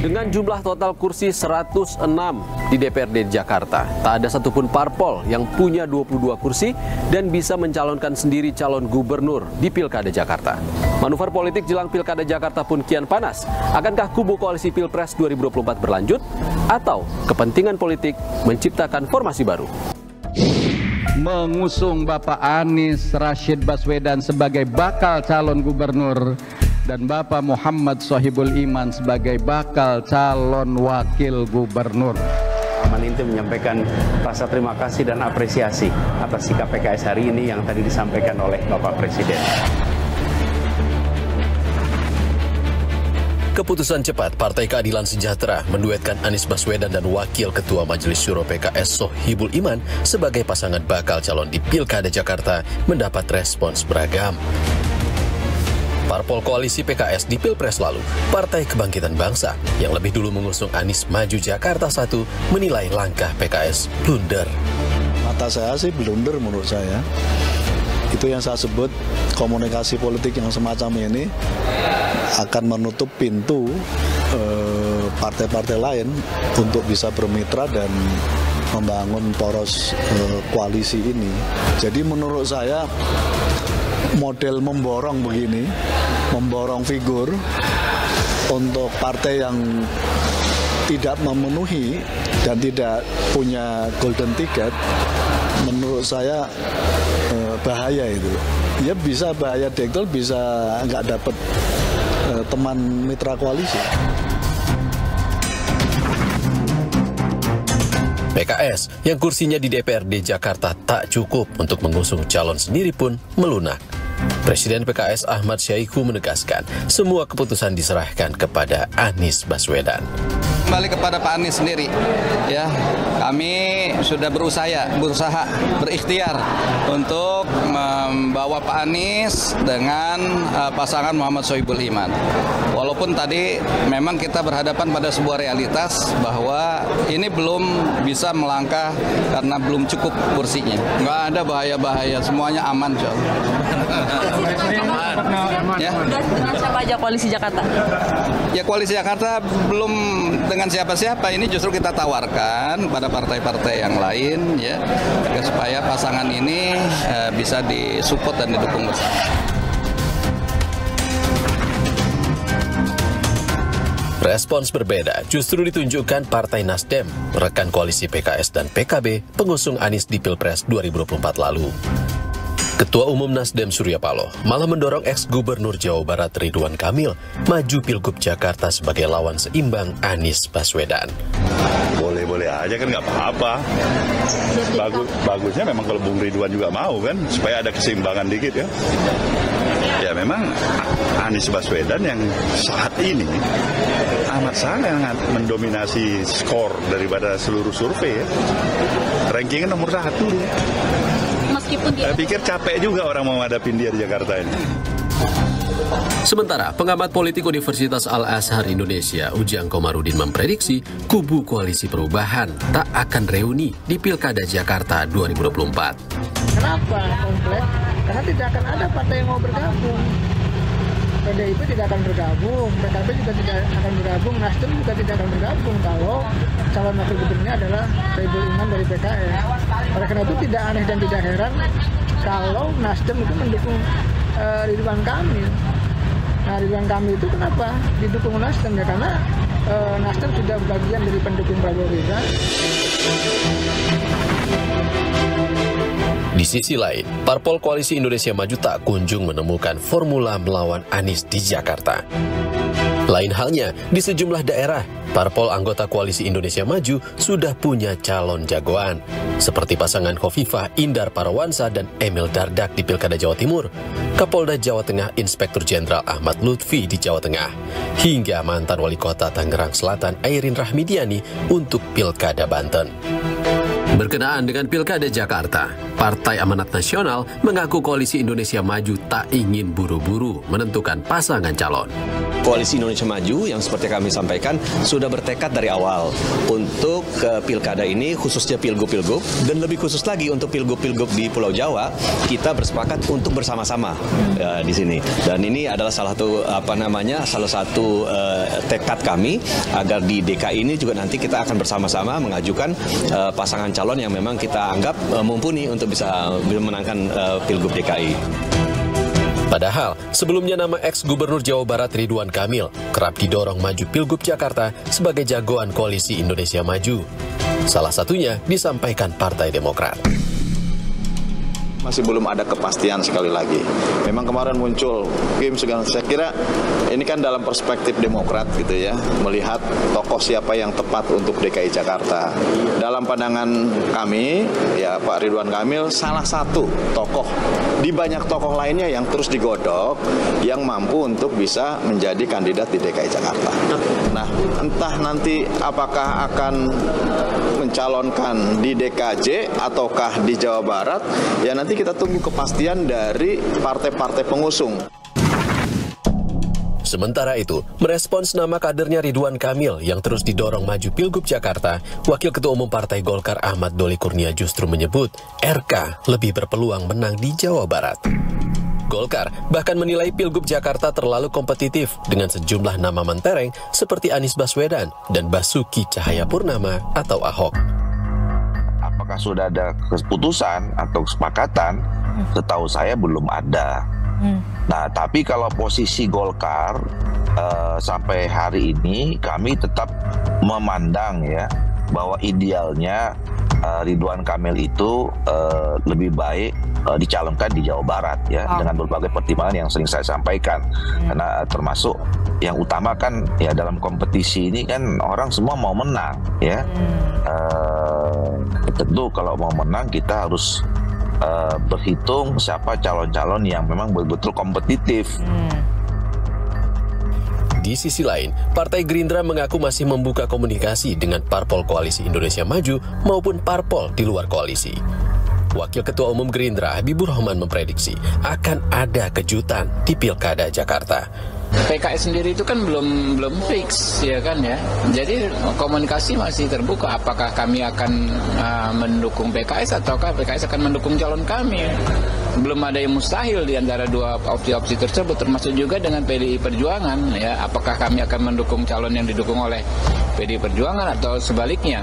Dengan jumlah total kursi 106 di DPRD Jakarta, tak ada satupun parpol yang punya 22 kursi dan bisa mencalonkan sendiri calon gubernur di Pilkada Jakarta. Manuver politik jelang Pilkada Jakarta pun kian panas. Akankah kubu koalisi Pilpres 2024 berlanjut atau kepentingan politik menciptakan formasi baru? Mengusung Bapak Anies Rashid Baswedan sebagai bakal calon gubernur dan Bapak Muhammad Sohibul Iman sebagai bakal calon wakil gubernur. Aman Inti menyampaikan rasa terima kasih dan apresiasi atas sikap PKS hari ini yang tadi disampaikan oleh Bapak Presiden. Keputusan cepat Partai Keadilan Sejahtera menduetkan Anies Baswedan dan Wakil Ketua Majelis Syuro PKS Sohibul Iman sebagai pasangan bakal calon di Pilkada Jakarta mendapat respons beragam. Parpol koalisi PKS di Pilpres lalu, Partai Kebangkitan Bangsa yang lebih dulu mengusung Anies Maju Jakarta 1 menilai langkah PKS blunder. Mata saya sih blunder menurut saya. Itu yang saya sebut komunikasi politik yang semacam ini akan menutup pintu partai-partai lain untuk bisa bermitra dan membangun poros koalisi ini. Jadi menurut saya model memborong begini, memborong figur untuk partai yang tidak memenuhi dan tidak punya golden ticket, menurut saya bahaya itu. Ya bisa bahaya dektel, bisa nggak dapat teman mitra koalisi. PKS yang kursinya di DPRD Jakarta tak cukup untuk mengusung calon sendiri pun melunak. Presiden PKS Ahmad Syaiqo menegaskan semua keputusan diserahkan kepada Anies Baswedan. Kembali kepada Pak Anies sendiri, ya kami sudah berusaha berikhtiar untuk membawa Pak Anies dengan pasangan Muhammad Sohibul Iman. Walaupun tadi memang kita berhadapan pada sebuah realitas bahwa ini belum bisa melangkah karena belum cukup kursinya. Nggak ada bahaya-bahaya, semuanya aman, Jol. Ya. Dengan siapa aja koalisi Jakarta? Ya koalisi Jakarta belum dengan siapa-siapa, ini justru kita tawarkan pada partai-partai yang lain ya supaya pasangan ini bisa disupport dan didukung bersama. Respons berbeda justru ditunjukkan Partai Nasdem, rekan koalisi PKS dan PKB, pengusung Anies di Pilpres 2024 lalu. Ketua Umum Nasdem Surya Paloh malah mendorong ex-gubernur Jawa Barat Ridwan Kamil maju Pilgub Jakarta sebagai lawan seimbang Anies Baswedan. Boleh-boleh aja kan, nggak apa-apa. Bagusnya memang kalau Bung Ridwan juga mau kan, supaya ada keseimbangan dikit ya. Ya memang Anies Baswedan yang saat ini amat sangat mendominasi skor daripada seluruh survei ya. Rankingnya nomor 1. Saya pikir capek juga orang mau menghadapi dia di Jakarta ini. Sementara pengamat politik Universitas Al-Azhar Indonesia, Ujang Komarudin memprediksi kubu koalisi perubahan tak akan reuni di Pilkada Jakarta 2024. Kenapa komplek? Karena tidak akan ada partai yang mau bergabung. PDIP tidak akan bergabung, PKB juga tidak akan bergabung, Nasdem juga tidak akan bergabung kalau calon wakil gubernurnya adalah Sohibul Iman dari PKS. Oleh karena itu tidak aneh dan tidak heran kalau Nasdem itu mendukung Ridwan Kamil. Nah, Ridwan Kamil itu kenapa didukung Nasdem ya? Karena Nasdem sudah bagian dari pendukung Prabowo Gibran. Di sisi lain, Parpol Koalisi Indonesia Maju tak kunjung menemukan formula melawan Anies di Jakarta. Lain halnya, di sejumlah daerah, Parpol anggota Koalisi Indonesia Maju sudah punya calon jagoan, seperti pasangan Khofifah Indar Parawansa dan Emil Dardak di Pilkada Jawa Timur, Kapolda Jawa Tengah Inspektur Jenderal Ahmad Lutfi di Jawa Tengah, hingga mantan Wali Kota Tangerang Selatan Airin Rahmidiani untuk Pilkada Banten. Berkenaan dengan Pilkada Jakarta, Partai Amanat Nasional mengaku Koalisi Indonesia Maju tak ingin buru-buru menentukan pasangan calon. Koalisi Indonesia Maju yang seperti kami sampaikan sudah bertekad dari awal untuk pilkada ini, khususnya pilgub-pilgub, dan lebih khusus lagi untuk pilgub-pilgub di Pulau Jawa, kita bersepakat untuk bersama-sama di sini. Dan ini adalah salah satu tekad kami agar di DKI ini juga nanti kita akan bersama-sama mengajukan pasangan calon yang memang kita anggap mumpuni untuk bisa memenangkan pilgub DKI. Padahal, sebelumnya nama ex-Gubernur Jawa Barat Ridwan Kamil kerap didorong maju Pilgub Jakarta sebagai jagoan Koalisi Indonesia Maju. Salah satunya disampaikan Partai Demokrat. Masih belum ada kepastian sekali lagi. Memang kemarin muncul game segala. Saya kira ini kan dalam perspektif Demokrat gitu ya, melihat tokoh siapa yang tepat untuk DKI Jakarta. Dalam pandangan kami, ya Pak Ridwan Kamil salah satu tokoh di banyak tokoh lainnya yang terus digodok, yang mampu untuk bisa menjadi kandidat di DKI Jakarta. Nah, entah nanti apakah akan mencalonkan di DKJ ataukah di Jawa Barat, ya nanti kita tunggu kepastian dari partai-partai pengusung. Sementara itu, merespons nama kadernya Ridwan Kamil yang terus didorong maju Pilgub Jakarta, Wakil Ketua Umum Partai Golkar Ahmad Doli Kurnia justru menyebut RK lebih berpeluang menang di Jawa Barat. Golkar bahkan menilai Pilgub Jakarta terlalu kompetitif dengan sejumlah nama mentereng seperti Anies Baswedan dan Basuki Cahayapurnama atau Ahok. Apakah sudah ada keputusan atau kesepakatan? Setahu saya belum ada. Nah, tapi kalau posisi Golkar sampai hari ini kami tetap memandang ya bahwa idealnya Ridwan Kamil itu lebih baik dicalonkan di Jawa Barat ya dengan berbagai pertimbangan yang sering saya sampaikan. Karena termasuk yang utama kan ya dalam kompetisi ini kan orang semua mau menang ya. Tentu kalau mau menang kita harus berhitung siapa calon-calon yang memang betul-betul kompetitif. Di sisi lain, Partai Gerindra mengaku masih membuka komunikasi dengan parpol Koalisi Indonesia Maju maupun parpol di luar koalisi. Wakil Ketua Umum Gerindra Habibur Rahman memprediksi akan ada kejutan di Pilkada Jakarta. PKS sendiri itu kan belum fix ya kan ya. Jadi komunikasi masih terbuka apakah kami akan mendukung PKS ataukah PKS akan mendukung calon kami. Belum ada yang mustahil di antara dua opsi-opsi tersebut, termasuk juga dengan PDI Perjuangan ya. Apakah kami akan mendukung calon yang didukung oleh PDI Perjuangan atau sebaliknya.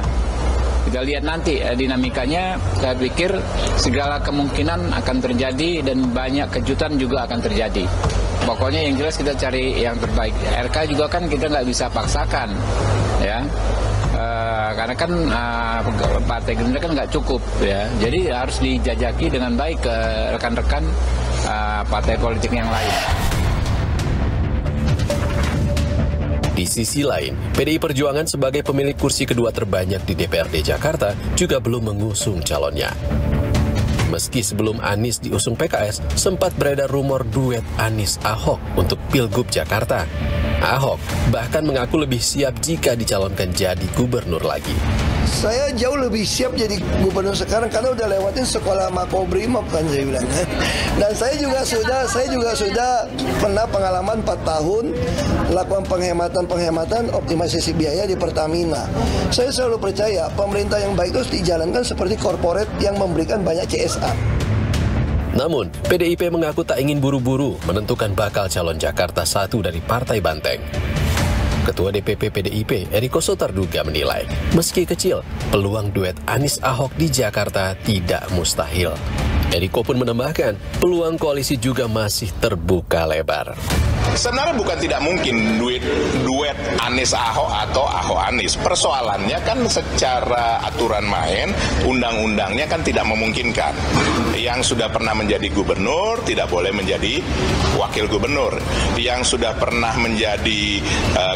Kita lihat nanti dinamikanya. Saya pikir segala kemungkinan akan terjadi dan banyak kejutan juga akan terjadi. Pokoknya yang jelas kita cari yang terbaik. RK juga kan kita nggak bisa paksakan, ya, karena kan Partai Gerindra kan nggak cukup, ya. Jadi harus dijajaki dengan baik ke rekan-rekan partai politik yang lain. Di sisi lain, PDI Perjuangan sebagai pemilik kursi kedua terbanyak di DPRD Jakarta juga belum mengusung calonnya. Meski sebelum Anies diusung PKS, sempat beredar rumor duet Anies-Ahok untuk Pilgub Jakarta. Ahok bahkan mengaku lebih siap jika dicalonkan jadi gubernur lagi. Saya jauh lebih siap jadi gubernur sekarang karena udah lewatin sekolah Makobrimob kan saya bilang. Dan saya juga sudah pernah pengalaman 4 tahun lakukan penghematan optimalisasi biaya di Pertamina. Saya selalu percaya pemerintah yang baik itu harus dijalankan seperti korporat yang memberikan banyak CSA. Namun, PDIP mengaku tak ingin buru-buru menentukan bakal calon Jakarta 1 dari Partai Banteng. Ketua DPP PDIP, Eriko Sotarduga menilai, meski kecil, peluang duet Anies-Ahok di Jakarta tidak mustahil. Eriko pun menambahkan, peluang koalisi juga masih terbuka lebar. Sebenarnya bukan tidak mungkin duet Anies-Ahok atau Ahok-Anies. Persoalannya kan secara aturan main, undang-undangnya kan tidak memungkinkan. Yang sudah pernah menjadi gubernur tidak boleh menjadi wakil gubernur. Yang sudah pernah menjadi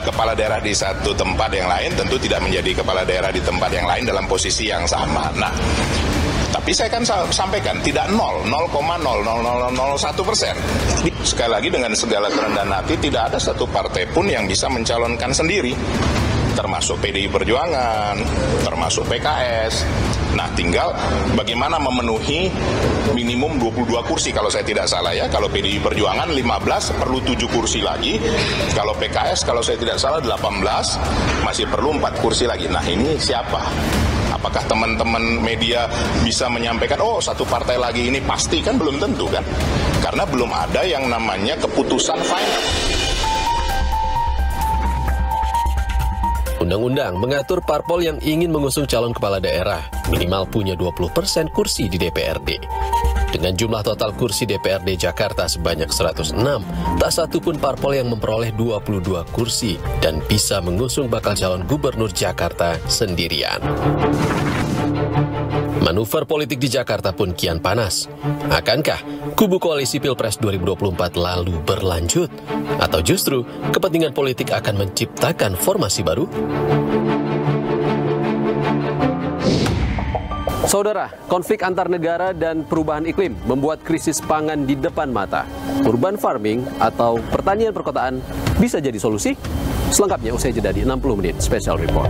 kepala daerah di satu tempat yang lain tentu tidak menjadi kepala daerah di tempat yang lain dalam posisi yang sama. Nah, tapi saya kan sampaikan tidak 0,00001%. Sekali lagi dengan segala kerendahan hati tidak ada satu partai pun yang bisa mencalonkan sendiri. termasuk PDI Perjuangan, termasuk PKS. Nah, tinggal bagaimana memenuhi minimum 22 kursi kalau saya tidak salah ya. Kalau PDI Perjuangan 15 perlu 7 kursi lagi. Kalau PKS kalau saya tidak salah 18 masih perlu 4 kursi lagi. Nah, ini siapa? Apakah teman-teman media bisa menyampaikan, oh satu partai lagi ini pasti, kan belum tentu kan? Karena belum ada yang namanya keputusan final. Undang-undang mengatur parpol yang ingin mengusung calon kepala daerah minimal punya 20% kursi di DPRD. Dengan jumlah total kursi DPRD Jakarta sebanyak 106, tak satu pun parpol yang memperoleh 22 kursi dan bisa mengusung bakal calon gubernur Jakarta sendirian. Manuver politik di Jakarta pun kian panas. Akankah kubu koalisi Pilpres 2024 lalu berlanjut? Atau justru kepentingan politik akan menciptakan formasi baru? Saudara, konflik antar negara dan perubahan iklim membuat krisis pangan di depan mata. Urban farming atau pertanian perkotaan bisa jadi solusi? Selengkapnya usai jeda di 60 menit Special Report.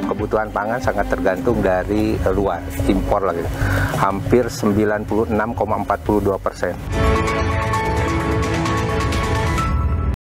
Kebutuhan pangan sangat tergantung dari luar, impor lagi. Hampir 96,42%.